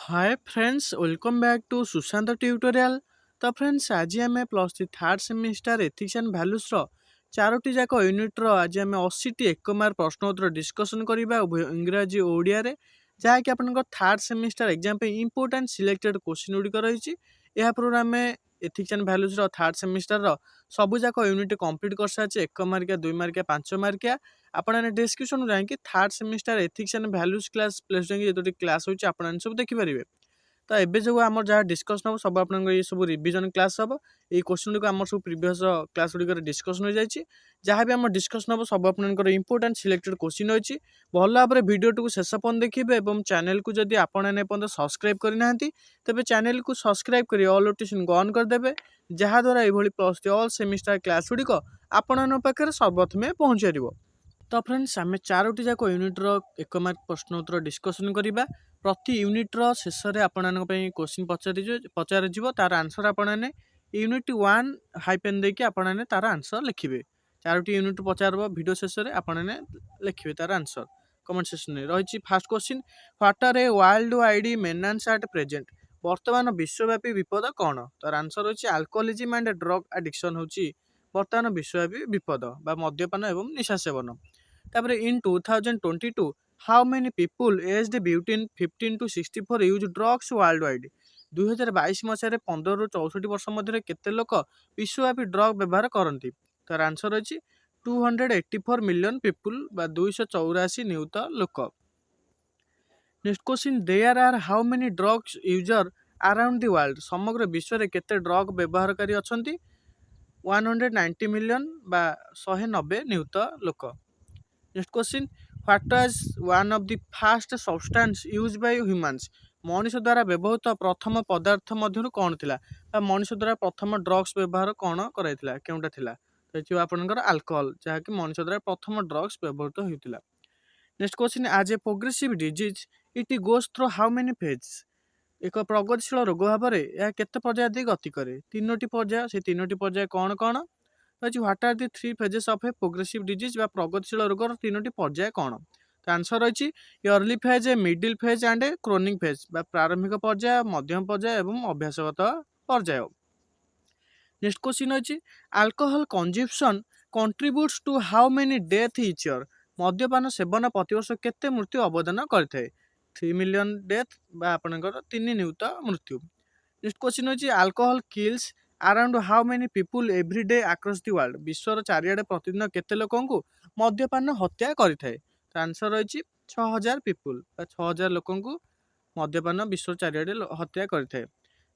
Hi friends, welcome back to Sushant tutorial. तो friends, आज आम plus three third semester ethics and values चारोटी जाक यूनिट्र आज आम 80टी एक मार्क प्रश्नोत्तर डिस्कसन करवा उभय इंग्राजी और ओडिया रे, जहाँकि आप थर्ड सेमिस्टर एग्जाम पे इंपोर्टेंट सिलेक्टेड क्वेश्चन गुड़िक रही। यह पूर्व आम ethics and values third semester सबू जाक यूनिट कंप्लीट कर सारी एक मार्किया 2 मार्किया 5 मार्किया। आपने डिस्क्रिप्शन जाकि third semester ethics and values class place जो क्लास होची आपन सब देखिपारे। तो एबे जो आम जहाँ डिस्कसन हम सब आप ये सब रिविजन क्लास हम ये क्वेश्चन गुड़िक आम सब प्रीवियस क्लास गुड़िक डिस्कसन हो जाए। जहाँ भी आम डिस्कसन हम सब आप इंपोर्टेंट सिलेक्टेड क्वेश्चन अच्छी भल भाव में भिडियो को शेष पर्यंत देखिए और चैनल को जब आपने पर्यंत सब्सक्राइब करना तेज चैनल को सब्सक्राइब कर ऑल नोटिफिकेशन ऑन करदे, जहाँद्वारा ये plus three all semester class गुड़िक आपण पाखे सर्वप्रथमे पहुँच पार। तो फ्रेंड्स, आम चारोटी जाक यूनिट्र एक मार्क प्रश्नोत्तर डिस्कसन करवा। प्रति यूनिट्र शेष में आपण क्वेश्चन पचार तार आंसर आपने यूनिट 1 हाइपेन देकी आपने तार आंसर लिखिए। चारोटी यूनिट पचार वीडियो शेष में आपने लिखिए तार आंसर कमेंट सेक्शन में रही। First question, what are a world wide menaces at present. वर्तमान विश्वव्यापी विपद कौन? तार आंसर होची अल्कोहोलिज्म एंड ड्रग एडिक्शन होची वर्तमान विश्वव्यापी विपद बा मद्यपान एवं निशा सेवन। तापरे in 2022 how many people aged between 15 to 64 use drugs worldwide. 2022 मसीह 15 ରୁ 64 वर्ष मध्य केते लोक विश्वव्यापी ड्रग व्यवहार करती? तार आंसर अच्छी 284 मिलियन पीपुल बा 284 नियुत लोक। Next question, there are how many drugs user around the world. समग्र विश्व में केते ड्रग व्यवहारकारी अछंती? 190 मिलियन बा 190 नियुत लोक। Next question, what was one of the fast substance use by humans. मनुष्य द्वारा व्यवहृत प्रथम पदार्थ मध्य कौन थिला? मनुष्य द्वारा प्रथम ड्रग्स व्यवहार कौन कराइथिला केउटा थिला? तो आपनकर अल्कोहल, जहाँकि मनुष्य द्वारा प्रथम ड्रग्स व्यवहृत होइतिला। नेक्स्ट क्वेश्चन, आज ए progressive disease it goes through how many phase. एक प्रगतिशील रोग भाव में यह केते पर्याय दे गति करे? 3टी पर्याय। से 3टी पर्याय कौन कौन? What are the 3 phases of a progressive disease बा प्रगतिशील रोगर 3टी पर्याय कौन? तो आंसर रही early phase, middle phase and chronic phase बा प्रारंभिक पर्याय, मध्यम पर्याय एवं अभ्यासगत पर्याय। नेक्स्ट क्वेश्चन अच्छी, alcohol consumption contributes to how many death each year. मद्यपान सेवन प्रतिवर्ष केते मृत्यु अवदान करते? 3 मिलियन डेथ बा आपनकर 3 नियुत मृत्यु। नेक्स्ट क्वेश्चन अच्छी, alcohol kills around how many people every day across the world. विश्वर चारिआडे प्रतिदिन केते लोकंकु मद्यपान हत्या करिथाय? तो आंसर रही 6000 पीपुल बा 6000 लोकंकु मद्यपान विश्वर चारिआडे हत्या करिथाय।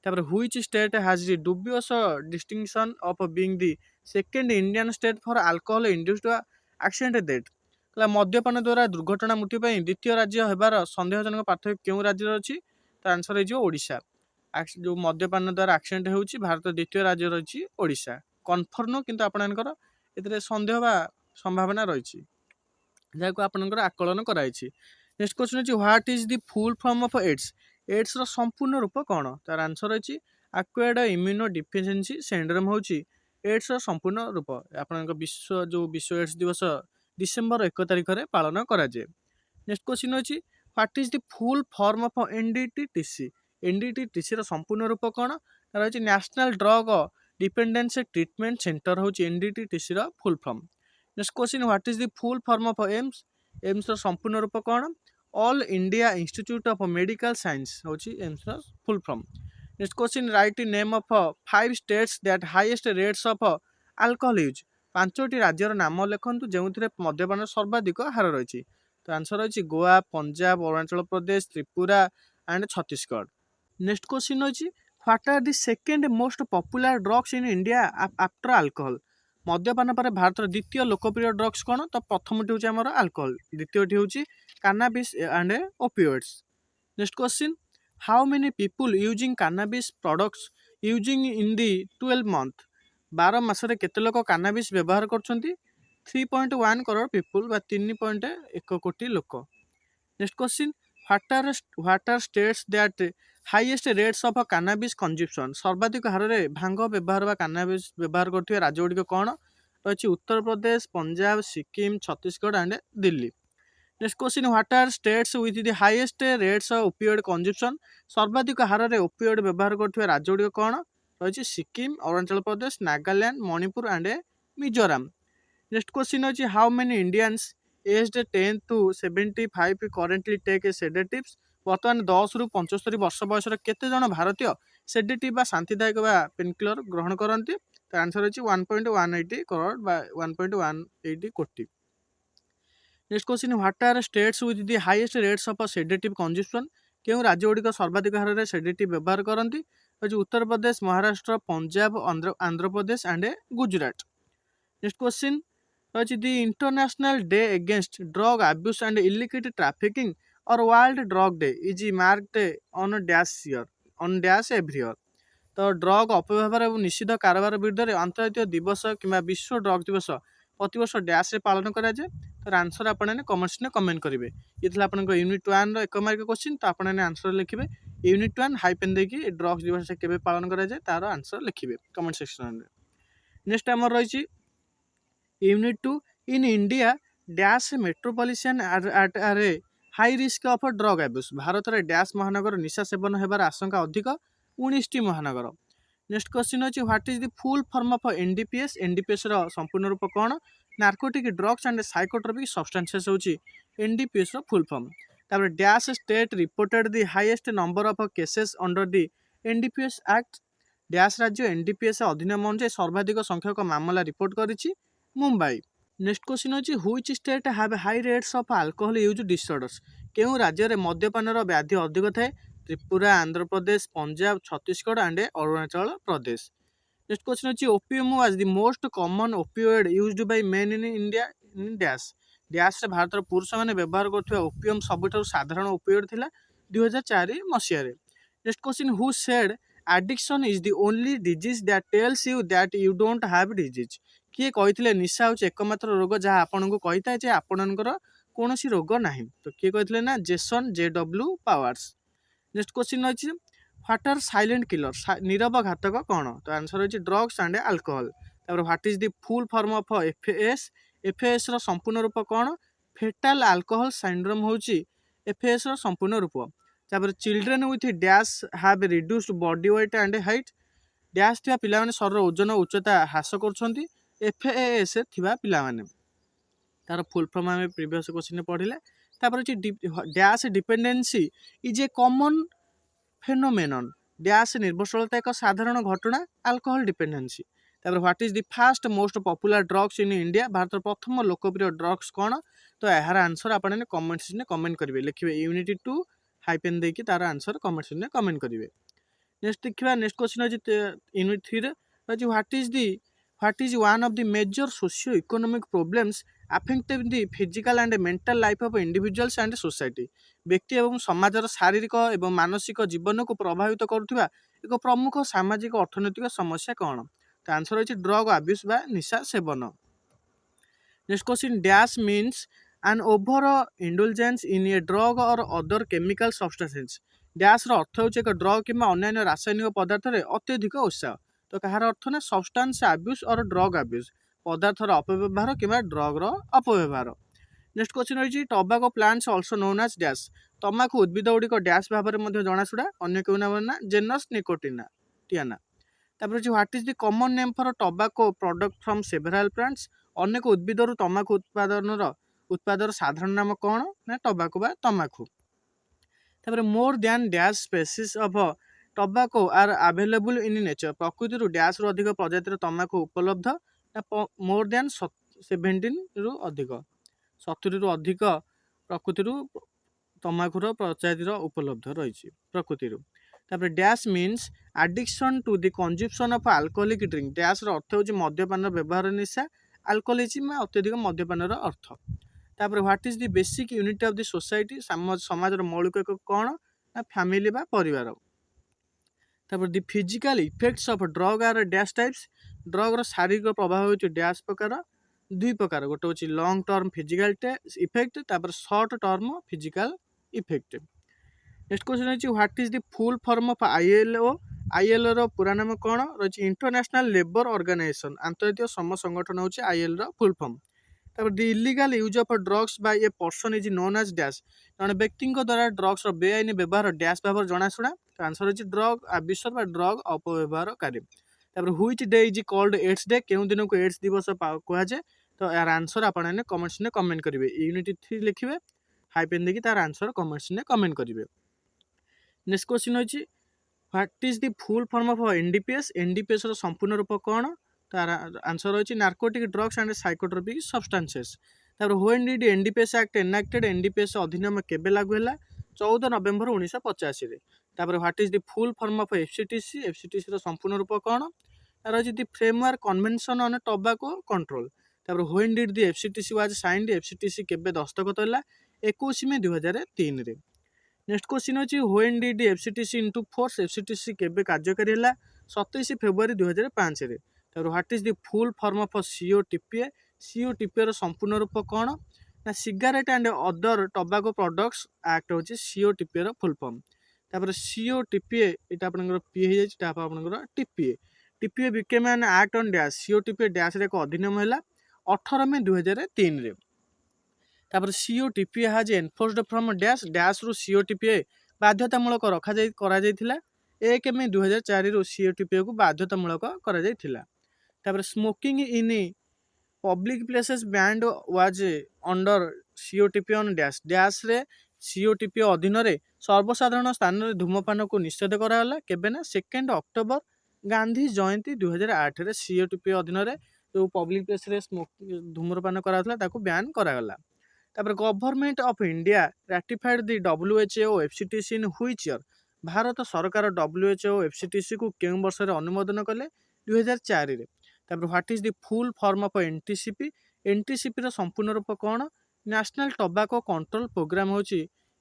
तापर which state has the dubious distinction of being the second Indian state for alcohol induced accident death. मद्यपान द्वारा दुर्घटना मृत्यु पर द्वितीय राज्य होबार संदेहजनक पार्थक्य क्यों राज्य अच्छी? तो आंसर हो ओडिशा। जो मद्यपान द्वारा एक्सीडेंट होउची भारत द्वितीय राज्य रही ओडिशा। कन्फर्म नो किंतु आपनकर एतरे संदेह बा संभावना रही, जहाँ आपनकर आकलन कराइछि। नेक्स्ट क्वेश्चन अछि, what is the full form of AIDS. AIDS रो संपूर्ण रूप कौन? तार आंसर अछि एक्वायर्ड इम्यूनो डिफिशिएंसी सिंड्रोम होउची एड्स रो संपूर्ण रूप। आपनकर विश्व एड्स दिवस डिसेंबर 1 तारिख रे पालन करा जाय। नेक्स्ट क्वेश्चन अछि, what is the full form of NDTTC. NDTTC रो संपूर्ण रूप कौन? तार अछि national drug dependency treatment centre होउची एनडीटीटीसी रो full form. Next question, what is the full form of AIIMS. AIIMS रो संपूर्ण रूप कौन? All India institute of medical science होउची एम्स रो full form. Next question, write name of 5 states that highest rates of alcohol use. 5टी राज्यर नाम लिखंतु जेउथिरे मद्यपान सर्वाधिक हार रही। तो आंसर रही Goa, Punjab, Arunachal Pradesh, Tripura and Chhattisgarh. Next question अछि, what are the second most popular drugs in India after alcohol. मद्यपान पर भारत द्वितीय लोकप्रिय ड्रग्स कौन? तो प्रथमटी होची हमर अल्कोहल, द्वितीयटी होची cannabis and opioids. Next question, how many people using cannabis products using in the 12 month. 12 मासरे केते लोक कैनाबिस व्यवहार करछंती? 3.1 करोड़ पीपुल बा 3.1 कोटी लोक। Next question, what are states that highest rates of cannabis consumption. सर्वाधिक हार में भांग व्यवहार बा कैनाबिस व्यवहार करथिबा राज्य गुड़िक कौन? रही Uttar Pradesh, Punjab, Sikkim, Chhattisgarh and Delhi. Next question what are states with the highest rates of opioid consumption सर्वाधिक हार में ओपियोइड व्यवहार करथिबा राज्य गुड़िक कौन रही Sikkim Arunachal Pradesh Nagaland Manipur and Mizoram next question अछि how many Indians aged 10 to 75 currently take sedatives वर्तमान 10 रु 75 वर्ष बयसर केते जन भारतीय सेडेटिव बा शांतिदायक बा पेनकिलर ग्रहण करती तो आंसर अछि 1.180 करोड़ बा 1.180 कोटी next question what are states with the highest rates of sedative consumption केउं राज्य गुड़िक सर्वाधिक हार में सेडेटिव व्यवहार करती Uttar Pradesh Maharashtra Punjab Andhra Pradesh and Gujarat next question the International Day Against Drug Abuse and Illicit Trafficking or World Drug Day is marked on dash year on dash every year तो drug अपव्यवहार और निषिद्ध कारबार विरुद्ध में अंतर्जातीय दिवस कि विश्व ड्रग दिवस प्रतिवर्ष डैश रे पालन कराए तो आंसर आपने कमेंट्स ने कमेंट करेंगे ये था आप यूनिट 1 रो 1 मार्क क्वेश्चन तो आपने आंसर लिखिए यूनिट 1 हाइपेन देखिए ड्रग्स दिवस केबे पालन कराए तार आंसर लिखिए कमेंट सेक्शन में नेक्स्ट आमर रही unit 2 in India dash metropolitan at a high risk of drug abuse Bharat में डैश महानगर निशा सेवन होबार आशंका अधिक 19 महानगर नेक्स्ट क्वेश्चन अच्छी what is the full form of NDPS NDPS रो संपूर्ण रूप कौन narcotic drugs and psychotropic substances होची एनडीपीएस रो फुल फॉर्म तापर dash state reported the highest number of cases under the NDPS act dash राज्य एनडीपीएस अधिनियम अनुसार सर्वाधिक संख्यक मामला रिपोर्ट करिछि मुंबई नेक्स्ट क्वेश्चन अच्छी which state have high rates of alcohol use disorders केउं राज्य में मद्यपान व्याधि अधिक थाए Tripura Andhra Pradesh Punjab Chhattisgarh and Arunachal Pradesh next question अच्छी opium was the most common opioid used by men in India in dash dash रे भारत पुरुष माने व्यवहार करथुवा ओपियम सबुठारु साधारण ओपियोइड थिला 2004 मसिया रे next question who said addiction is the only disease that tells you that you don't have disease किए कही निशा हूँ एकमात्र रोग जहाँ आपन को कही था आपणकर कौन रोग ना तो किए कही ना Jason JW Powers next question अच्छी व्हाट आर साइलेंट किलर नीरव घातक कौन तो आंसर अच्छी drugs and alcohol what is the full form of FAS रो संपूर्ण रूप कौन फेटाल अल्कोहल सिंड्रोम होची एफएएस रो संपूर्ण रूप children with dash have reduced body weight and height dash थिबा पिला माने शरीर ओजन उच्चता ह्रास कर एफएएस थिबा पिला माने तार फुल फॉर्म आम प्रीवियस क्वेश्चन पढ़िले तापर अछि dash dependency is a common phenomenon dash निर्भरशीलता एक साधारण घटना अल्कोहल डिपेंडेंसी तापर what is the fast most popular drugs in India Bharat प्रथम लोकप्रिय ड्रग्स कौन तो यार आंसर आपने कमेंट्स ने कमेंट करेंगे लिखिए यूनिट 2 हाइपेन देकी तार आंसर कमेंट्स ने कमेंट करेंगे नेक्स्ट देखिए नेक्स्ट क्वेश्चन अछि यूनिट 3 रे what is one of the major socio economic problems affecting the physical and mental life of individuals and society व्यक्ति एवं समाजर शारीरिक एवं मानसिक जीवन को प्रभावित करुवा एक प्रमुख सामाजिक अर्थनैतिक समस्या कौन तो आंसर अछि ड्रग अब्यूज बा निशा सेवन next question dash means an over indulgence in a drug or other chemical substances dash रो अर्थ होछि एक ड्रग किंबा अन्य रासायनिक पदार्थ रे अत्यधिक उत्साह तो कहार अर्थ ना substance abuse or drug abuse पदार्थर अपव्यवहार किंबा ड्रग रो अपव्यवहार नेक्स्ट क्वेश्चन रही tobacco plants also known as dash तमाकू उद्भिद गुड़िक डैश भाव में जनाशुड़ा अन्य क्यों नाम ना जेनस निकोटिना टियाना तापर what is the common name for tobacco product from several plants अनेक उद्भिदर तमाकू उत्पादर साधारण नाम कौन ना टोबाको बा तमाकू तापर more than dash species of tobacco are available in nature प्रकृति डैश रु अधिक प्रजातिर तमाकू उपलब्ध मोर दैन 17 रु अधिक 70 रु अधिक प्रकृति तमाकुर प्रजातिर उपलब्ध रही प्रकृति तापर dash means addiction to the consumption of alcoholic drink dash अर्थ होछि मद्यपान व्यवहार निशा अल्कोहलिज्म अत्यधिक मद्यपान अर्थ तापर what is the basic unit of the society समाजर मौलिक एक कौन ना फैमिली बा परिवार तापर the physical effects of drug are dash types drug रो शारीरिक प्रभाव होछि डैश प्रकार दुई प्रकार गोटे होछि लॉन्ग टर्म फिजिकल इफेक्ट तापर short term physical effect next question होछि what is the full form of ILO रो पूरा नाम कौन रही इंटरनेशनल लेबर ऑर्गेनाइजेशन अंतर्जातीय श्रम संगठन होछि आईएल रो फुल फॉर्म ତାପରେ the illegal use of drugs by a person is known as dash. ଜଣେ ବ୍ୟକ୍ତିଙ୍କ ଦ୍ୱାରା ଡ୍ରଗ୍ସର ବେଆଇନ ବ୍ୟବହାର ଡ୍ୟାସ୍ ଭାବରେ ଜଣାଶୁଣା। ତ ଆନ୍ସର ହେଉଛି ଡ୍ରଗ୍ ଆବିଷ୍କାର ବା ଡ୍ରଗ୍ ଅପବ୍ୟବହାରକାରୀ। ତାପରେ which day is called AIDS day, କେଉଁ ଦିନକୁ ଏଡ୍ସ ଦିବସ କୁହାଯାଏ। ତ ଏହାର ଆନ୍ସର ଆପଣମାନେ କମେଣ୍ଟସରେ କମେଣ୍ଟ କରିବେ। ୟୁନିଟ୍ 3 ଲେଖିବେ, ହାଇପେନ୍ ଦେଇକି ତାର ଆନ୍ସର କମେଣ୍ଟସରେ କମେଣ୍ଟ କରିବେ। ନେକ୍ସଟ କ୍ୱେଶ୍ଚିନ୍ ହେଉଛି what is the full form of NDPS. ଏନ୍ଡିପିଏସ୍ର ସମ୍ପୂର୍ଣ୍ଣ ରୂପ କ'ଣ? ତାର ଆନ୍ସର ହେଉଛି narcotic drugs and psychotropic substances. ତାପରେ when did NDPS act enacted. NDPS ଅଧିନିୟମ କେବେ ଲାଗୁ ହେଲା? 14 ନଭେମ୍ବର 1985ରେ। ତାପରେ what is the full form of FCTC. ଏଫ୍ସିଟିସିର ସମ୍ପୂର୍ଣ୍ଣ ରୂପ କ'ଣ? ତାର ହେଉଛି the framework convention on tobacco control. ତାପରେ when did the FCTC was ସାଇନ୍ଡ। FCTC କେବେ ଦସ୍ତଖତ ହେଲା? 21 ମେ 2003ରେ। ନେକ୍ସଟ କ୍ୱେଶ୍ଚିନ୍ ହେଉଛି when did FCTC into force. FCTC କେବେ କାର୍ଯ୍ୟକାରୀ ହେଲା? 27 ଫେବୃଆରୀ 2005ରେ। ତାପରେ what is the full form of COTPA. ସିଓଟିପିଏର ସମ୍ପୂର୍ଣ୍ଣ ରୂପ କ'ଣ? ନା cigarette and other tobacco products act ହେଉଛି ସିଓଟିପିଏର ଫୁଲ୍ ଫର୍ମ। ତାପରେ ସିଓଟିପିଏ ଏଇଟା ଆପଣଙ୍କର ପି ହେଇଯାଇଛି, ଏଇଟା ଆପଣଙ୍କର TPA. TPA became an act on dash. COTPA ଡ୍ୟାସ୍ରେ ଏକ ଅଧିନିୟମ ହେଲା 18 ମେ 2003ରେ। ତାପରେ COTPA has enforced from dash. ଡ୍ୟାସ୍ରୁ ସିଓଟିପିଏ ବାଧ୍ୟତାମୂଳକ କରାଯାଇଥିଲା। 1 ମେ 2004ରୁ ସିଓଟିପିଏକୁ ବାଧ୍ୟତାମୂଳକ କରାଯାଇଥିଲା। ତାପରେ smoking in public places banned was under COTP on dash. ଡ୍ୟାସ୍ରେ ସିଓଟିପି ଅଧୀନରେ ସର୍ବସାଧାରଣ ସ୍ଥାନରେ ଧୂମପାନକୁ ନିଷେଧ କରାଗଲା। କେବେ ନା 2 ଅକ୍ଟୋବର ଗାନ୍ଧୀ ଜୟନ୍ତୀ 2008ରେ ସିଓଟିପି ଅଧୀନରେ ଯେଉଁ ପବ୍ଲିକ୍ ପ୍ଲେସ୍ରେ ଧୂମ୍ରପାନ କରାଯାଉଥିଲା ତାକୁ ବ୍ୟାନ୍ କରାଗଲା। ତାପରେ government of India ratified the WHO FCTC in which year. Bharat ସରକାର WHO ଏଫ୍ସିଟିସିକୁ କେଉଁ ବର୍ଷରେ ଅନୁମୋଦନ କଲେ? 2004ରେ। ତାପରେ what is the full form of NTCP. ଏନ୍ଟିସିପିର ସମ୍ପୂର୍ଣ୍ଣ ରୂପ କ'ଣ? ନ୍ୟାସନାଲ୍ ଟୋବାକୋ କଣ୍ଟ୍ରୋଲ ପ୍ରୋଗ୍ରାମ ହେଉଛି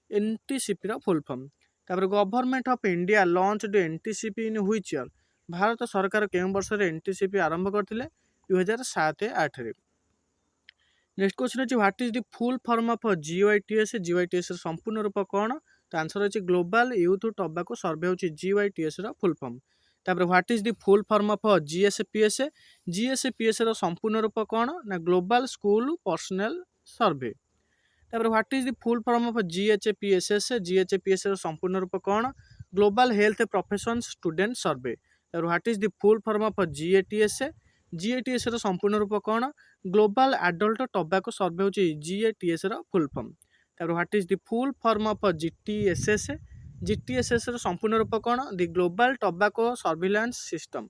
ଏନ୍ଟିସିପିର ଫୁଲ୍ ଫର୍ମ। ତାପରେ government of India launched NTCP in which year. Bharat ସରକାର କେଉଁ ବର୍ଷରେ ଏନ୍ଟିସିପି ଆରମ୍ଭ କରିଥିଲେ? 2007-08ରେ। ନେକ୍ସଟ କ୍ୱେଶ୍ଚିନ୍ ଅଛି what is the full form of GYTS। GYTSର ସମ୍ପୂର୍ଣ୍ଣ ରୂପ କ'ଣ? ତ ଆନ୍ସର ହେଉଛି ଗ୍ଲୋବାଲ ୟୁଥ୍ ଟୋବାକୋ ସର୍ଭେ ହେଉଛି GYTSର ଫୁଲ୍ ଫର୍ମ। ତାପରେ what is the full form of GSPS। GSPSର ସମ୍ପୂର୍ଣ୍ଣ ରୂପ କ'ଣ? ନା ଗ୍ଲୋବାଲ ସ୍କୁଲ ପର୍ସନାଲ ସର୍ଭେ। ତାପରେ what is the full form of GHPSS। GHPSର ସମ୍ପୂର୍ଣ୍ଣ ରୂପ କ'ଣ? Global health professions student survey. ତାପରେ what is the full form of GATS। GATSର ସମ୍ପୂର୍ଣ୍ଣ ରୂପ କ'ଣ? ଗ୍ଲୋବାଲ ଆଡଲ୍ଟ ଟୋବାକୋ ସର୍ଭେ ହେଉଛି GATSର ଫୁଲ୍ ଫର୍ମ। ତାପରେ what is the full form of GTSS। GTSSର ସମ୍ପୂର୍ଣ୍ଣ ରୂପ କ'ଣ? The global tobacco surveillance system.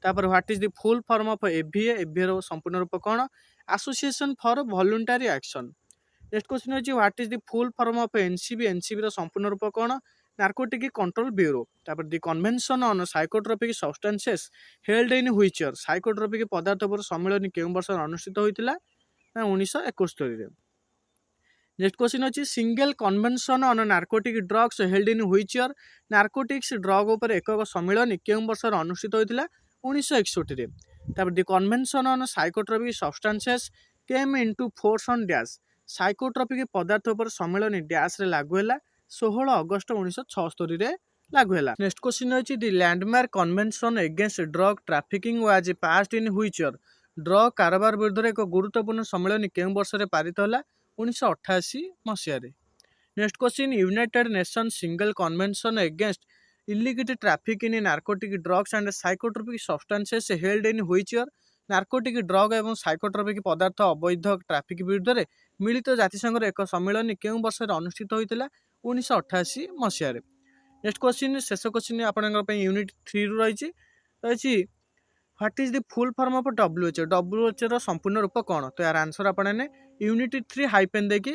ତାପରେ what is the full form of AVA। AVAର ସମ୍ପୂର୍ଣ୍ଣ ରୂପ କ'ଣ? Association for voluntary action. Next question ହେଉଛି what is the full form of NCB। NCBର ସମ୍ପୂର୍ଣ୍ଣ ରୂପ କ'ଣ? Narcotic control bureau. ତାପରେ the convention on psychotropic substances held in which year. Psychotropic ପଦାର୍ଥ ଉପରେ ସମ୍ମିଳନୀ କେଉଁ ବର୍ଷରେ ଅନୁଷ୍ଠିତ ହୋଇଥିଲା? ନା 1971ରେ। ନେକ୍ସଟ କ୍ୱେଶ୍ଚିନ୍ ଅଛି single convention on narcotic drugs held in which year. Narcotics drug ଉପରେ ଏକକ ସମ୍ମିଳନୀ କେଉଁ ବର୍ଷରେ ଅନୁଷ୍ଠିତ ହୋଇଥିଲା? 1961ରେ। ତାପରେ the convention on psychotropic substances କେମ୍ into force on dash. Psychotropic ପଦାର୍ଥ ଉପରେ ସମ୍ମିଳନୀ ଡ୍ୟାସ୍ରେ ଲାଗୁ ହେଲା 16 ଅଗଷ୍ଟ 1976ରେ ଲାଗୁ ହେଲା। ନେକ୍ସଟ କ୍ୱେଶ୍ଚିନ୍ ଅଛି the landmark convention against drug trafficking was passed in which year. Drug କାରବାର ବିରୁଦ୍ଧରେ ଏକ ଗୁରୁତ୍ୱପୂର୍ଣ୍ଣ ସମ୍ମିଳନୀ କେଉଁ ବର୍ଷରେ ପାରିତ ହେଲା? 1988 ମସିହାରେ। Next question United Nation single convention against illicit traffic in narcotic drugs and psychotropic substances held in which year. Narcotic drug ଏବଂ ସାଇକୋଟ୍ରୋପିକ୍ ପଦାର୍ଥ ଅବୈଧ ଟ୍ରାଫିକ୍ ବିରୁଦ୍ଧରେ ମିଳିତ ଜାତିସଂଘର ଏକ ସମ୍ମିଳନୀ କେଉଁ ବର୍ଷରେ ଅନୁଷ୍ଠିତ ହୋଇଥିଲା? 1988 ମସିହାରେ। ନେକ୍ସଟ କ୍ୱେଶ୍ଚିନ୍ ଶେଷ କ୍ୱେଶ୍ଚିନ୍ ଆପଣଙ୍କ ପାଇଁ ୟୁନିଟ୍ 3ରୁ ରହିଛି what is the full form of WHO। WHOର ସମ୍ପୂର୍ଣ୍ଣ ରୂପ କ'ଣ? ତ ଏହାର ଆନ୍ସର ଆପଣମାନେ ୟୁନିଟ୍ 3 ହାଇପେନ୍ ଦେଇକି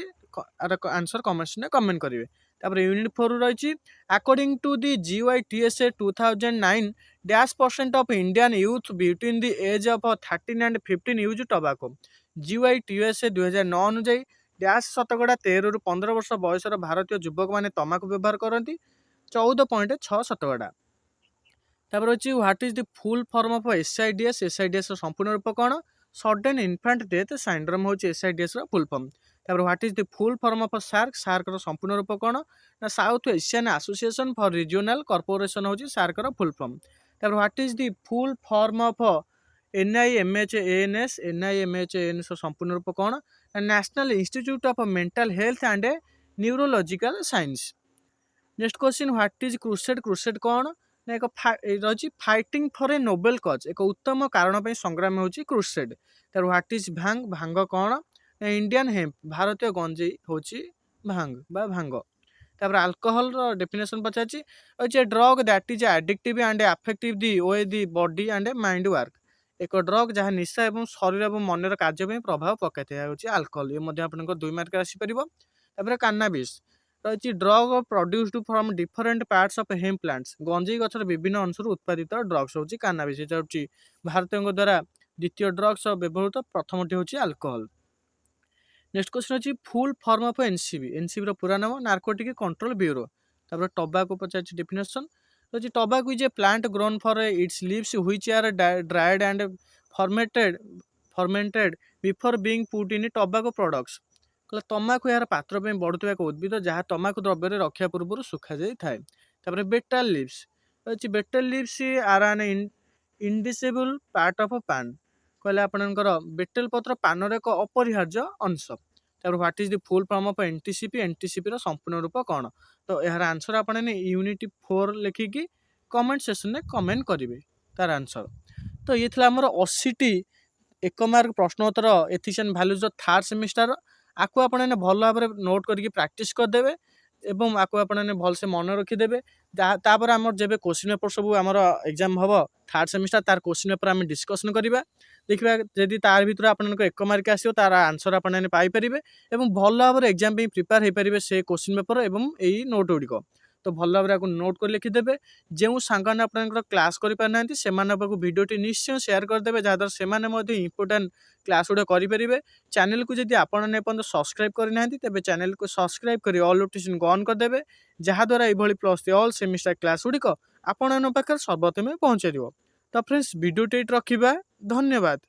ଆନ୍ସର କମେଣ୍ଟସରେ କମେଣ୍ଟ କରିବେ। ତାପରେ ୟୁନିଟ୍ 4ରୁ ରହିଛି according to the GYTS 2009 -% of Indian youth between the age of 13 and 15 use tobacco. GYTS 2009 ଅନୁଯାୟୀ ଶତକଡ଼ା 13ରୁ 15 ବର୍ଷ ବୟସର ଭାରତୀୟ ଯୁବକମାନେ ତମାଖୁ ବ୍ୟବହାର କରନ୍ତି 14.6%। ତାପରେ ହେଉଛି what is the full form of SIDS। SIDSର ସମ୍ପୂର୍ଣ୍ଣ ରୂପ କ'ଣ? ସଡେନ୍ ଇନଫାଣ୍ଟ ଡେଥ୍ ସାଇଣ୍ଡ୍ରୋମ୍ ହେଉଛି SIDSର ଫୁଲ୍ ଫର୍ମ। ତାପରେ what is the full form of SAARC. ସାର୍କର ସମ୍ପୂର୍ଣ୍ଣ ରୂପ କ'ଣ? ନା South Asian association for regional corporation ହେଉଛି ସାର୍କର ଫୁଲ୍ ଫର୍ମ। ତାପରେ what is the full form of NIMHANS संपूर्ण रूप कौन national institute of mental health and neurological science. Next question what is crusade crusade कौन ना एक रही फाइटिंग फॉर ए नोबेल कज एक उत्तम कारण पर संग्राम होची क्रुसेड। तर व्हाट इज भांग भांग कौन ना इंडियन हेम्प भारतीय गंजेई होची भांग बा भांग। तापर अल्कोहल रो डेफिनेशन पचाची a drug that is addictive and affective the way the body and mind work एक ड्रग जहाँ निशा एवं शरीर और मनर कार्य प्रभाव पकड़ अल्कोहल ये आपको 2 मार्क आसपर। कानाबिस रही drug produced from different parts of hemp plants गंजेई गछर विभिन्न अंशर उत्पादित ड्रग्स होची कानाबिस ये भारतीयों द्वारा द्वितीय ड्रग्स व्यवहृत प्रथमटी होची अल्कोहल। नेक्स्ट क्वेश्चन अच्छी फुल फॉर्म ऑफ एनसीबी पूरा नाम नार्कोटिक कंट्रोल ब्यूरो। तापर टोबाको पचार डेफिनेशन रही tobacco is a plant grown for its leaves which are dried and fermented before being put in tobacco products कहले तमाकू यार पात्र में बढ़ुवा एक उद्भिद जहाँ तमाकू द्रव्य रखा पूर्व सुखा जाए। तापर बेटल लीव्स रही betel leaves are an indispensable part of paan कहले आपणकर बेटेल पत्र पानर एक अपरिहार्य अंश। तापर what is the full form of NTCP रो संपूर्ण रूप कौन तो यार आंसर आपने यूनिट 4 लिखिकी कमेंट सेक्शन में कमेंट करेंगे तार आंसर। तो ये थी आमर 80टी 1 मार्क प्रश्नोत्तर एथिशियन भैल्यूज थर्ड सेमिस्टर आपको आपने भल भाव में नोट करके प्रैक्टिस करदे एवं आपको आपने भलसे मन रखिदेवे। तापर आम जब क्वेश्चन पेपर सब आम एग्जाम हम थर्ड सेमिस्टर तार क्वेश्चन पेपर आम डिस्कसन करवा देखा जदि तार भर आपको 1 मार्क आसो तार आंसर आपने पाइपर और भल भाव में एग्जाम प्रिपेयर हो पारे से क्वेश्चन पेपर एवं यही नोट गुड़िक तो भल भाव में नोट कर लिखिदेवे। जो सांगने आपंकर क्लास करना से भिडियोटी निश्चय शेयर करदे जहाँद्वारा से इंपोर्टाट क्लास गुड़ा करेंगे। चैनल को जब आपने सब्सक्राइब करना तेज चैनल को सब्सक्राइब कर ऑल नोटिफिकेशन ऑन करदे जहाँद्वारा ये प्लस ऑल सेमिस्टर क्लास गुड़िक आपण पाखे सर्वप्रथमे पहुँचाइब। तो फ्रेंड्स भिडियोटी रखा धन्यवाद।